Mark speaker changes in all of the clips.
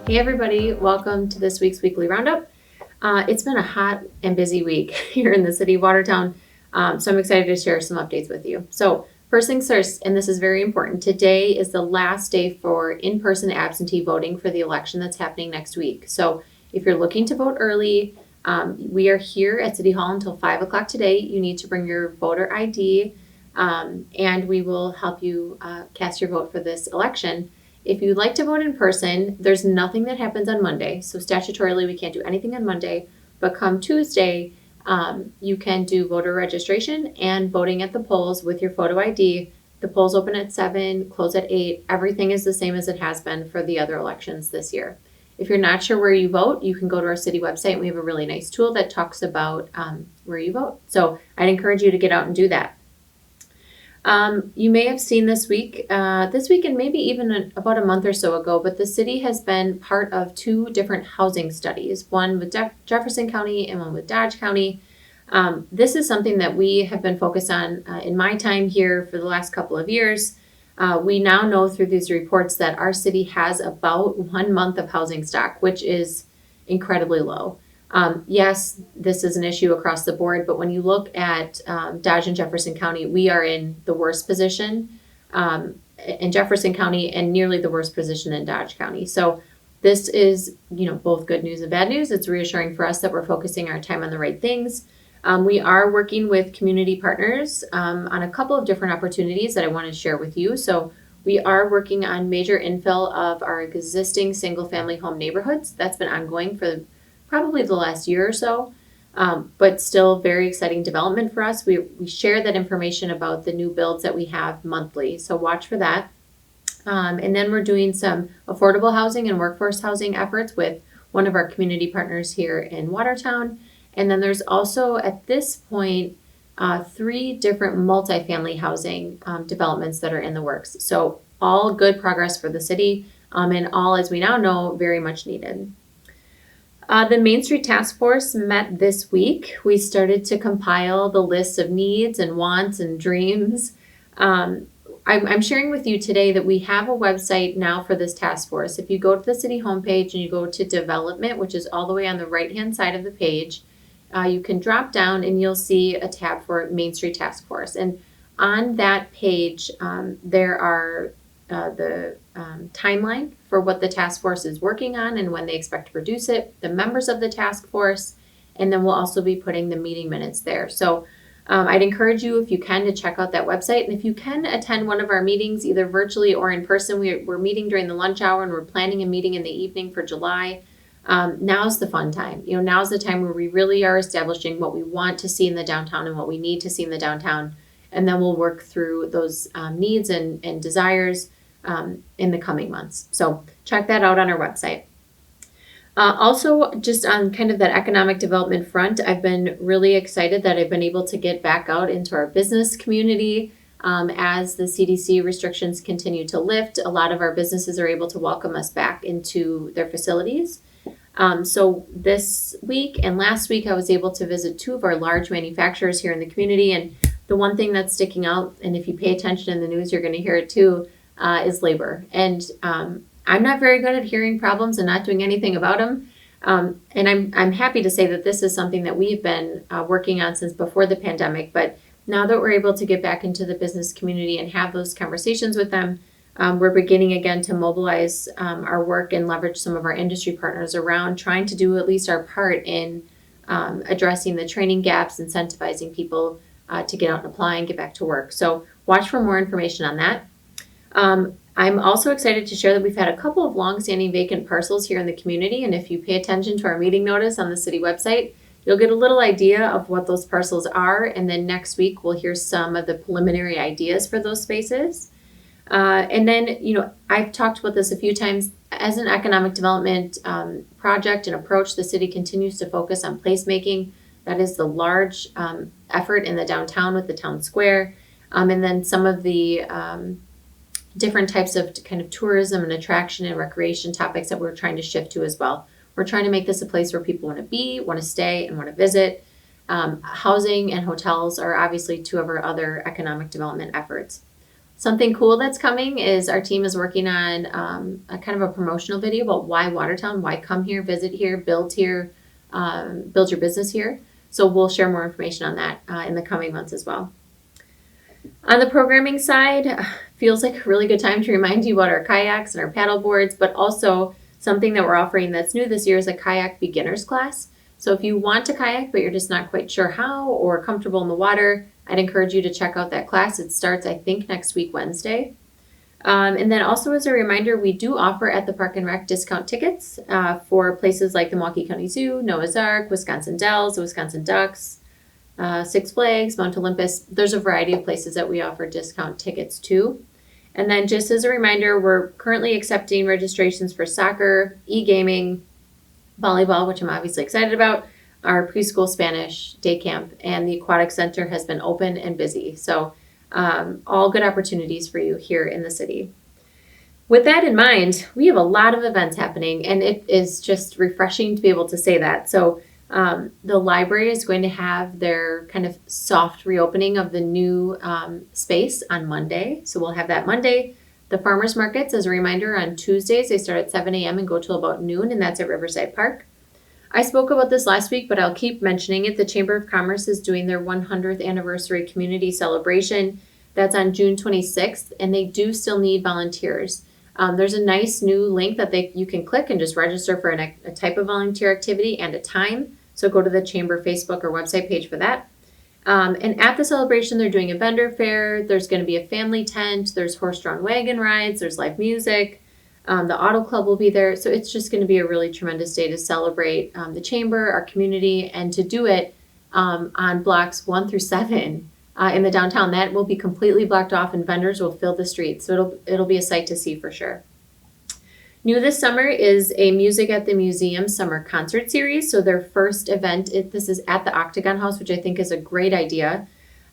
Speaker 1: Hey everybody, welcome to this week's weekly roundup. It's been a hot and busy week here in the city of Watertown, so I'm excited to share some updates with you. So first things first, and this is very important, today is the last day for in-person absentee voting for the election that's happening next week. So if you're looking to vote early, we are here at City Hall until 5 o'clock today. You need to bring your voter ID, and we will help you cast your vote for this election. If you'd like to vote in person, there's nothing that happens on Monday. So statutorily, we can't do anything on Monday. But come Tuesday, you can do voter registration and voting at the polls with your photo ID. The polls open at 7, close at 8. Everything is the same as it has been for the other elections this year. If you're not sure where you vote, you can go to our city website. And we have a really nice tool that talks about where you vote. So I'd encourage you to get out and do that. You may have seen this week and maybe even about a month or so ago, but the city has been part of 2 different housing studies, one with Jefferson County and one with Dodge County. This is something that we have been focused on in my time here for the last couple of years. We now know through these reports that our city has about 1 month of housing stock, which is incredibly low. Yes, this is an issue across the board, but when you look at Dodge and Jefferson County, we are in the worst position in Jefferson County and nearly the worst position in Dodge County. So this is, both good news and bad news. It's reassuring for us that we're focusing our time on the right things. We are working with community partners on a couple of different opportunities that I want to share with you. So we are working on major infill of our existing single-family home neighborhoods. That's been ongoing for probably the last year or so, but still very exciting development for us. We share that information about the new builds that we have monthly, so watch for that. And then we're doing some affordable housing and workforce housing efforts with one of our community partners here in Watertown. And then there's also, at this point, 3 different multifamily housing developments that are in the works. So all good progress for the city, and all, as we now know, very much needed. The Main Street Task Force met this week. We started to compile the list of needs and wants and dreams. I'm sharing with you today that we have a website now for this task force. If you go to the city homepage and you go to development, which is all the way on the right-hand side of the page, you can drop down and you'll see a tab for Main Street Task Force. And on that page, there are the timeline for what the task force is working on and when they expect to produce it, the members of the task force, and then we'll also be putting the meeting minutes there. So I'd encourage you, if you can, to check out that website. And if you can attend one of our meetings, either virtually or in person, we're meeting during the lunch hour and we're planning a meeting in the evening for July. Now's the fun time. Now's the time where we really are establishing what we want to see in the downtown and what we need to see in the downtown. And then we'll work through those needs and desires in the coming months. So check that out on our website. Also, just on kind of that economic development front, I've been really excited that I've been able to get back out into our business community as the CDC restrictions continue to lift. A lot of our businesses are able to welcome us back into their facilities. So this week and last week, I was able to visit 2 of our large manufacturers here in the community. And the one thing that's sticking out, and if you pay attention in the news, you're going to hear it too, is labor. And I'm not very good at hearing problems and not doing anything about them. And I'm happy to say that this is something that we've been working on since before the pandemic. But now that we're able to get back into the business community and have those conversations with them, we're beginning again to mobilize our work and leverage some of our industry partners around trying to do at least our part in addressing the training gaps, incentivizing people to get out and apply and get back to work. So watch for more information on that. I'm also excited to share that we've had a couple of long-standing vacant parcels here in the community, and if you pay attention to our meeting notice on the city website, you'll get a little idea of what those parcels are, and then next week we'll hear some of the preliminary ideas for those spaces. And then, I've talked about this a few times. As an economic development project and approach, the city continues to focus on placemaking. That is the large effort in the downtown with the town square, and then some of the different types of kind of tourism and attraction and recreation topics that we're trying to shift to as well. We're trying to make this a place where people want to be, want to stay, and want to visit. Housing and hotels are obviously 2 of our other economic development efforts. Something cool that's coming is our team is working on a kind of a promotional video about why Watertown, why come here, visit here, build here, build your business here. So we'll share more information on that in the coming months as well. On the programming side, feels like a really good time to remind you about our kayaks and our paddle boards, but also something that we're offering that's new this year is a kayak beginners class. So if you want to kayak, but you're just not quite sure how or comfortable in the water, I'd encourage you to check out that class. It starts, I think, next week, Wednesday. And then also as a reminder, we do offer at the Park and Rec discount tickets for places like the Milwaukee County Zoo, Noah's Ark, Wisconsin Dells, the Wisconsin Ducks, Six Flags, Mount Olympus. There's a variety of places that we offer discount tickets to. And then just as a reminder, we're currently accepting registrations for soccer, e-gaming, volleyball, which I'm obviously excited about, our preschool Spanish day camp, and the aquatic center has been open and busy. So all good opportunities for you here in the city. With that in mind, we have a lot of events happening, and it is just refreshing to be able to say that. So the library is going to have their kind of soft reopening of the new space on Monday. So we'll have that Monday. The farmers markets, as a reminder, on Tuesdays, they start at 7 a.m. and go till about noon, and that's at Riverside Park. I spoke about this last week, but I'll keep mentioning it. The Chamber of Commerce is doing their 100th anniversary community celebration. That's on June 26th, and they do still need volunteers. There's a nice new link that you can click and just register for a type of volunteer activity and a time. So go to the Chamber Facebook or website page for that. And at the celebration, they're doing a vendor fair. There's going to be a family tent. There's horse-drawn wagon rides. There's live music. The auto club will be there. So it's just going to be a really tremendous day to celebrate the Chamber, our community, and to do it on blocks 1 through 7 in the downtown. That will be completely blocked off, and vendors will fill the streets. So it'll be a sight to see for sure. New this summer is a Music at the Museum summer concert series. So their first event, this is at the Octagon House, which I think is a great idea.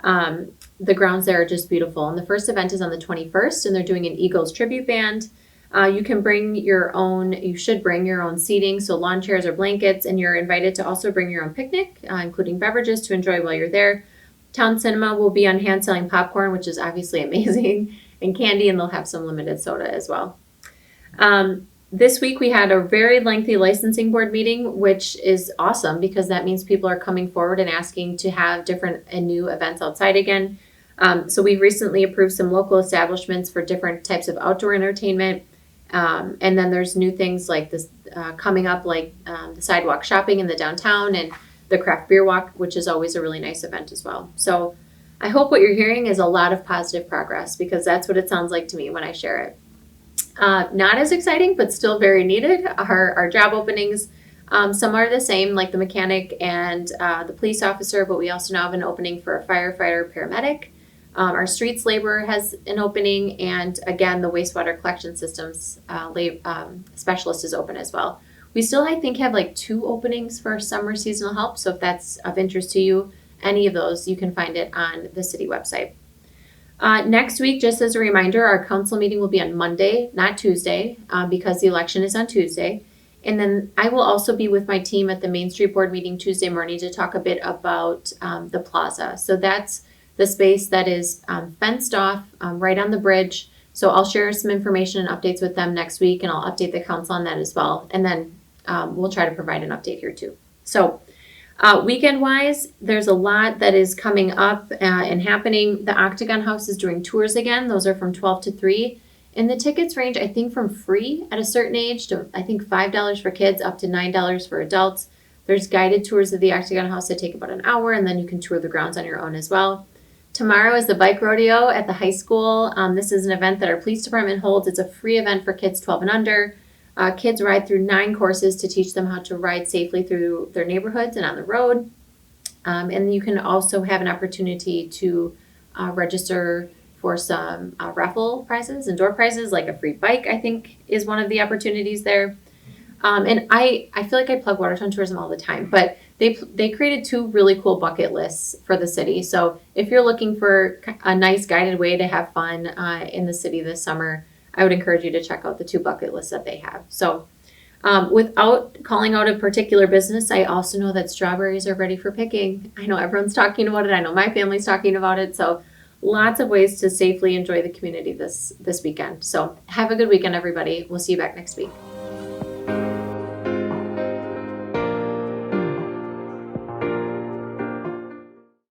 Speaker 1: The grounds there are just beautiful. And the first event is on the 21st, and they're doing an Eagles tribute band. You should bring your own seating, so lawn chairs or blankets, and you're invited to also bring your own picnic, including beverages to enjoy while you're there. Town Cinema will be on hand selling popcorn, which is obviously amazing, and candy, and they'll have some limited soda as well. This week we had a very lengthy licensing board meeting, which is awesome because that means people are coming forward and asking to have different and new events outside again. So we've recently approved some local establishments for different types of outdoor entertainment. And then there's new things like this coming up, like the sidewalk shopping in the downtown and the craft beer walk, which is always a really nice event as well. So I hope what you're hearing is a lot of positive progress, because that's what it sounds like to me when I share it. Not as exciting, but still very needed, are our job openings. Some are the same, like the mechanic and the police officer, but we also now have an opening for a firefighter paramedic. Our streets laborer has an opening, and again, the wastewater collection systems specialist is open as well. We still, I think, have like 2 openings for summer seasonal help, so if that's of interest to you, any of those, you can find it on the city website. Next week, just as a reminder, our council meeting will be on Monday, not Tuesday, because the election is on Tuesday. And then I will also be with my team at the Main Street Board meeting Tuesday morning to talk a bit about the plaza. So that's the space that is fenced off right on the bridge. So I'll share some information and updates with them next week, and I'll update the council on that as well. And then we'll try to provide an update here too. So weekend-wise, there's a lot that is coming up and happening. The Octagon House is doing tours again. Those are from 12 to 3. And the tickets range, I think, from free at a certain age to, I think, $5 for kids up to $9 for adults. There's guided tours of the Octagon House that take about an hour, and then you can tour the grounds on your own as well. Tomorrow is the bike rodeo at the high school. This is an event that our police department holds. It's a free event for kids 12 and under. Kids ride through 9 courses to teach them how to ride safely through their neighborhoods and on the road. And you can also have an opportunity to register for some raffle prizes and door prizes, like a free bike, I think, is one of the opportunities there. And I feel like I plug Watertown Tourism all the time, but they created 2 really cool bucket lists for the city. So if you're looking for a nice guided way to have fun in the city this summer, I would encourage you to check out the 2 bucket lists that they have. So without calling out a particular business, I also know that strawberries are ready for picking. I know everyone's talking about it. I know my family's talking about it. So lots of ways to safely enjoy the community this weekend. So have a good weekend, everybody. We'll see you back next week.